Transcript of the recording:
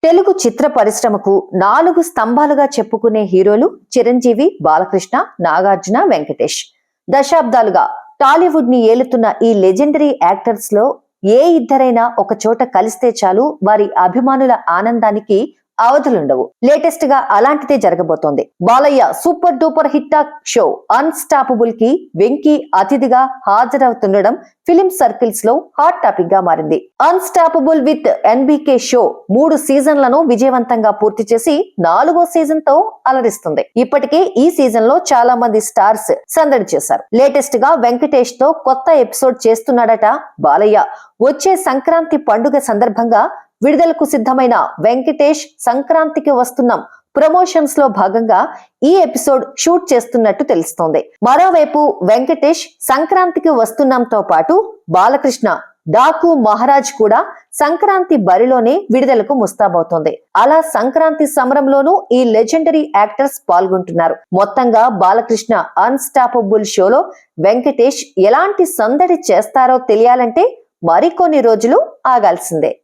తెలుగు చిత్ర పరిశ్రమకు 4 స్తంభాలుగా చెప్పుకునే హీరోలు చిరంజీవి, బాలకృష్ణ, నాగార్జున, వెంకటేష్. దశాబ్దాలుగా టాలీవుడ్ ని ఏలుతున్న ఈ లెజెండరీ యాక్టర్స్ లో ఏ ఇద్దరైనా ఒక చోట కలిస్తే చాలు వారి అభిమానుల ఆనందానికి అవధులుండవు. లేటెస్ట్ గా అలాంటిదే జరగబోతోంది. Balayya super duper hit talk show unstoppable కి వెంకీ అతిథిగా హాజరవుతుండడం ఫిలిం సర్కిల్స్ లో హాట్ టాపిక్ గా మారింది. అన్స్టాపబుల్ విత్ ఎన్బీకే షో 3 సీజన్లను విజయవంతంగా పూర్తి చేసి 4వ సీజన్ తో అలరిస్తుంది. ఇప్పటికే ఈ సీజన్ లో చాలా మంది స్టార్స్ సందడి చేశారు. లేటెస్ట్ గా వెంకటేష్ తో కొత్త ఎపిసోడ్ చేస్తున్నాడట బాలయ్య. వచ్చే సంక్రాంతి పండుగ సందర్భంగా విడుదలకు సిద్ధమైన వెంకటేష్ సంక్రాంతికి వస్తున్నాం ప్రమోషన్స్ లో భాగంగా ఈ ఎపిసోడ్ షూట్ చేస్తున్నట్టు తెలుస్తోంది. మరోవైపు వెంకటేష్ సంక్రాంతికి వస్తున్నాంతో పాటు బాలకృష్ణ డాకు మహారాజ్ కూడా సంక్రాంతి బరిలోనే విడుదలకు ముస్తాబవుతోంది. అలా సంక్రాంతి సమరంలోనూ ఈ లెజెండరీ యాక్టర్స్ పాల్గొంటున్నారు. మొత్తంగా బాలకృష్ణ అన్స్టాపబుల్ షోలో వెంకటేష్ ఎలాంటి సందడి చేస్తారో తెలియాలంటే మరికొన్ని రోజులు ఆగాల్సిందే.